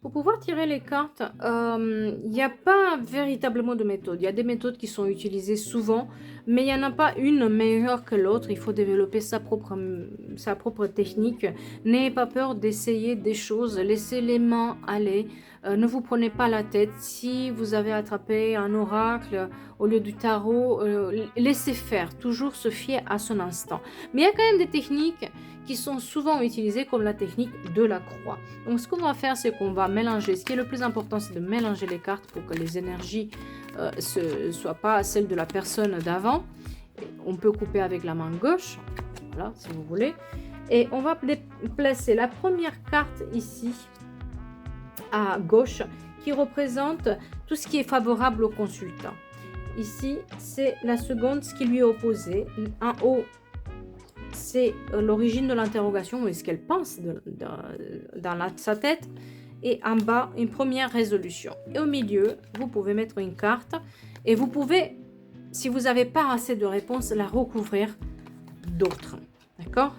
Pour pouvoir tirer les cartes, il n'y a pas véritablement de méthode. Il y a des méthodes qui sont utilisées souvent, mais il n'y en a pas une meilleure que l'autre. Il faut développer sa propre technique. N'ayez pas peur d'essayer des choses. Laissez les mains aller. Ne vous prenez pas la tête. Si vous avez attrapé un oracle au lieu du tarot, laissez faire. Toujours se fier à son instant. Mais il y a quand même des techniques qui sont souvent utilisées comme la technique de la croix. Donc ce qu'on va faire, c'est qu'on va mélanger. Ce qui est le plus important, c'est de mélanger les cartes pour que les énergies ne soient pas celles de la personne d'avant. On peut couper avec la main gauche, voilà, si vous voulez. Et on va placer la première carte ici, à gauche, qui représente tout ce qui est favorable au consultant. Ici, c'est la seconde, ce qui lui est opposé. En haut, c'est l'origine de l'interrogation et ce qu'elle pense dans sa tête. Et en bas, une première résolution. Et au milieu, vous pouvez mettre une carte et vous pouvez, si vous n'avez pas assez de réponses, la recouvrir d'autres. D'accord?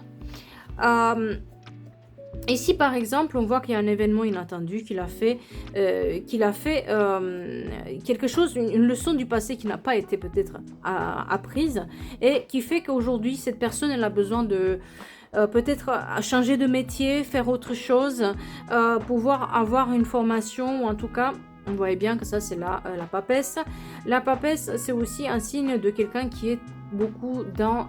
Ici, par exemple, on voit qu'il y a un événement inattendu qu'il a fait, quelque chose, une leçon du passé qui n'a pas été peut-être apprise et qui fait qu'aujourd'hui, cette personne, elle a besoin de peut-être changer de métier, faire autre chose, pouvoir avoir une formation ou en tout cas, on voit bien que ça, c'est la papesse. La papesse, c'est aussi un signe de quelqu'un qui est beaucoup dans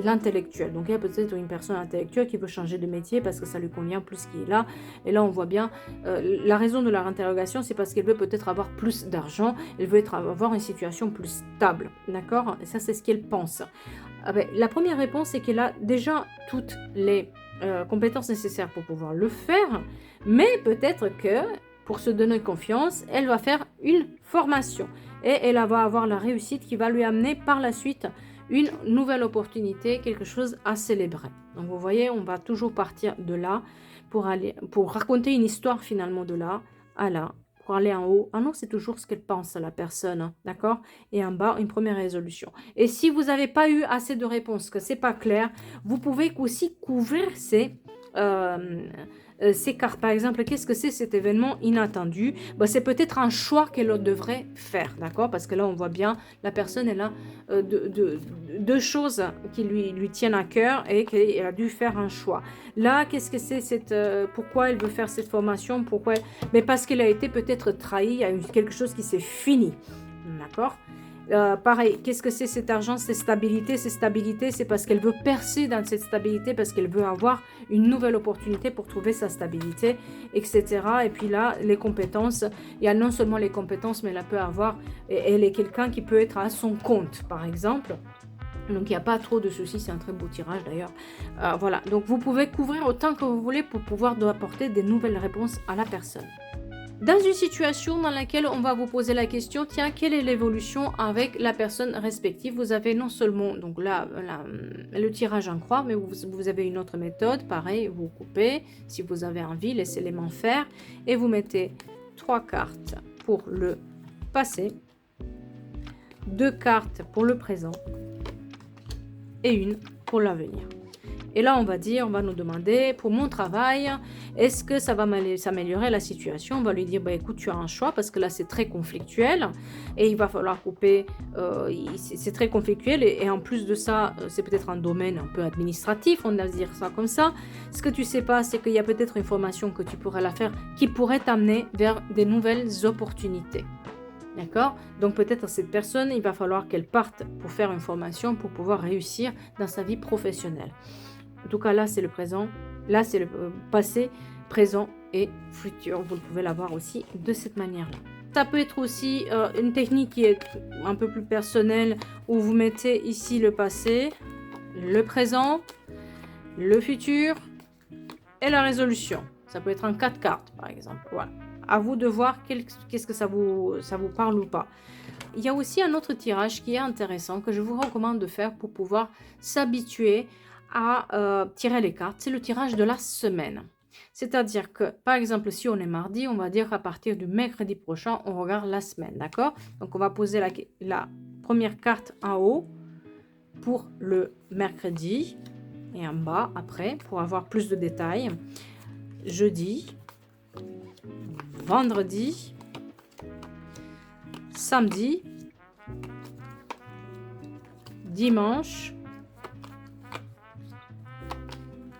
l'intellectuel. Donc il y a peut-être une personne intellectuelle qui veut changer de métier parce que ça lui convient plus qu'il est là. Et là on voit bien la raison de leur interrogation, c'est parce qu'elle veut peut-être avoir plus d'argent, elle veut avoir une situation plus stable. D'accord? Et ça c'est ce qu'elle pense. Ah ben, la première réponse c'est qu'elle a déjà toutes les compétences nécessaires pour pouvoir le faire, mais peut-être que pour se donner confiance, elle va faire une formation et elle va avoir la réussite qui va lui amener par la suite une nouvelle opportunité, quelque chose à célébrer. Donc vous voyez, on va toujours partir de là pour raconter une histoire finalement de là à là, pour aller en haut. Ah non, c'est toujours ce qu'elle pense la personne, hein, d'accord? Et en bas, une première résolution. Et si vous n'avez pas eu assez de réponses, que c'est pas clair, vous pouvez aussi couvrir ces cartes. Par exemple, qu'est-ce que c'est cet événement inattendu? Ben, c'est peut-être un choix qu'elle devrait faire, d'accord? Parce que là, on voit bien, la personne, elle a deux choses qui lui tiennent à cœur et qu'elle a dû faire un choix. Là, qu'est-ce que c'est pourquoi elle veut faire cette formation? Mais parce qu'elle a été peut-être trahie, il y a eu quelque chose qui s'est fini, d'accord? Pareil, qu'est-ce que c'est cet argent? C'est stabilité. C'est stabilité, c'est parce qu'elle veut percer dans cette stabilité, parce qu'elle veut avoir une nouvelle opportunité pour trouver sa stabilité, etc. Et puis là, les compétences, il y a non seulement les compétences, mais elle peut avoir, elle est quelqu'un qui peut être à son compte, par exemple. Donc il n'y a pas trop de soucis, c'est un très beau tirage d'ailleurs. Voilà, donc vous pouvez couvrir autant que vous voulez pour pouvoir apporter des nouvelles réponses à la personne. Dans une situation dans laquelle on va vous poser la question, tiens, quelle est l'évolution avec la personne respective? Vous avez non seulement donc là, le tirage en croix, mais vous avez une autre méthode. Pareil, vous coupez. Si vous avez envie, laissez les mains faire. Et vous mettez 3 cartes pour le passé, 2 cartes pour le présent et une pour l'avenir. Et là, on va nous demander, pour mon travail, est-ce que ça va s'améliorer la situation? On va lui dire, bah, écoute, tu as un choix parce que là, c'est très conflictuel et il va falloir couper. C'est très conflictuel et en plus de ça, c'est peut-être un domaine un peu administratif, on va dire ça comme ça. Ce que tu sais pas, c'est qu'il y a peut-être une formation que tu pourrais la faire qui pourrait t'amener vers des nouvelles opportunités. D'accord? Donc peut-être cette personne, il va falloir qu'elle parte pour faire une formation pour pouvoir réussir dans sa vie professionnelle. En tout cas, là, c'est le présent. Là, c'est le passé, présent et futur. Vous pouvez l'avoir aussi de cette manière-là. Ça peut être aussi une technique qui est un peu plus personnelle où vous mettez ici le passé, le présent, le futur et la résolution. Ça peut être en 4 cartes, par exemple. Voilà. À vous de voir qu'est-ce que ça vous parle ou pas. Il y a aussi un autre tirage qui est intéressant que je vous recommande de faire pour pouvoir s'habituer à tirer les cartes. C'est le tirage de la semaine. C'est-à-dire que, par exemple, si on est mardi, on va dire qu'à partir du mercredi prochain, on regarde la semaine, d'accord? Donc, on va poser la première carte en haut pour le mercredi et en bas après pour avoir plus de détails. Jeudi, vendredi, samedi, dimanche,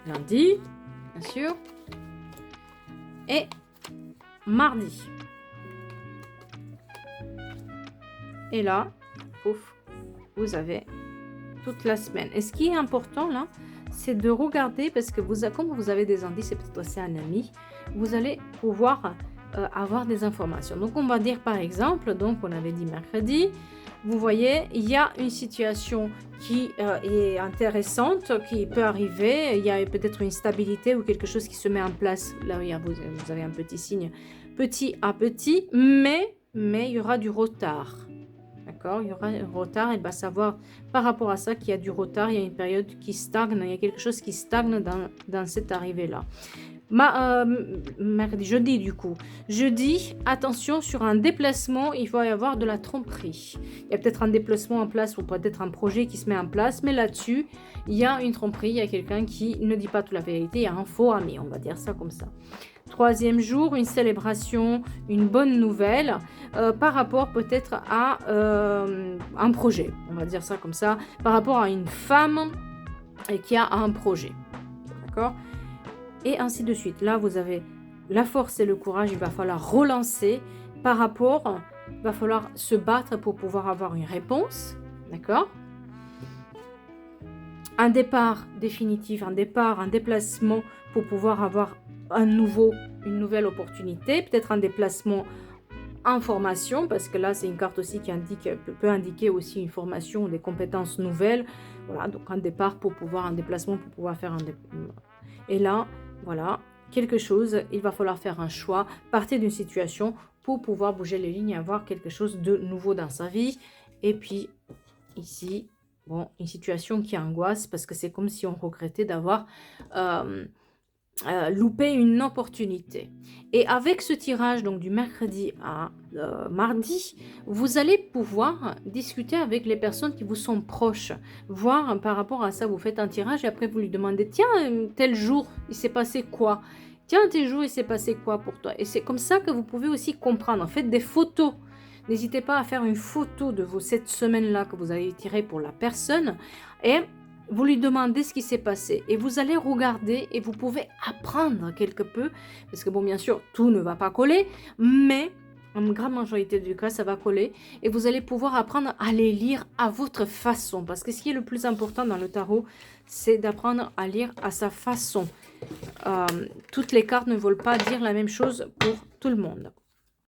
lundi, bien sûr, et mardi. Et là, pouf, vous avez toute la semaine. Et ce qui est important là, c'est de regarder, parce que comme vous avez des indices, et peut-être c'est un ami, vous allez pouvoir avoir des informations. Donc on va dire par exemple, donc on avait dit mercredi, vous voyez, il y a une situation qui est intéressante, qui peut arriver, il y a peut-être une stabilité ou quelque chose qui se met en place. Là, vous avez un petit signe, petit à petit, mais il y aura du retard. D'accord, il y aura un retard, et bien savoir par rapport à ça qu'il y a du retard, il y a une période qui stagne, il y a quelque chose qui stagne dans cette arrivée-là. Jeudi du coup. Jeudi, attention sur un déplacement, il va y avoir de la tromperie. Il y a peut-être un déplacement en place ou peut-être un projet qui se met en place, mais là-dessus, il y a une tromperie, il y a quelqu'un qui ne dit pas toute la vérité, il y a un faux ami, on va dire ça comme ça. Troisième jour, une célébration, une bonne nouvelle par rapport peut-être à un projet, on va dire ça comme ça, par rapport à une femme qui a un projet. D'accord ? Et ainsi de suite. Là, vous avez la force et le courage, il va falloir relancer par rapport, il va falloir se battre pour pouvoir avoir une réponse. D'accord ? Un départ définitif, un déplacement pour pouvoir avoir une nouvelle opportunité, peut-être un déplacement en formation, parce que là c'est une carte aussi qui peut indiquer aussi une formation ou des compétences nouvelles. Voilà, donc un déplacement pour pouvoir faire et là, voilà, quelque chose, il va falloir faire un choix, partir d'une situation pour pouvoir bouger les lignes et avoir quelque chose de nouveau dans sa vie. Et puis ici, bon, une situation qui angoisse parce que c'est comme si on regrettait d'avoir loupé une opportunité. Et avec ce tirage donc du mercredi à mardi, vous allez pouvoir discuter avec les personnes qui vous sont proches, voir par rapport à ça, vous faites un tirage et après vous lui demandez, tiens, tel jour, il s'est passé quoi? Tiens, tel jour, il s'est passé quoi pour toi? Et c'est comme ça que vous pouvez aussi comprendre. Faites des photos. N'hésitez pas à faire une photo de cette semaine-là que vous avez tirée pour la personne et vous lui demandez ce qui s'est passé et vous allez regarder et vous pouvez apprendre quelque peu parce que bon, bien sûr, tout ne va pas coller, mais en grande majorité du cas, ça va coller et vous allez pouvoir apprendre à les lire à votre façon parce que ce qui est le plus important dans le tarot, c'est d'apprendre à lire à sa façon. Toutes les cartes ne veulent pas dire la même chose pour tout le monde.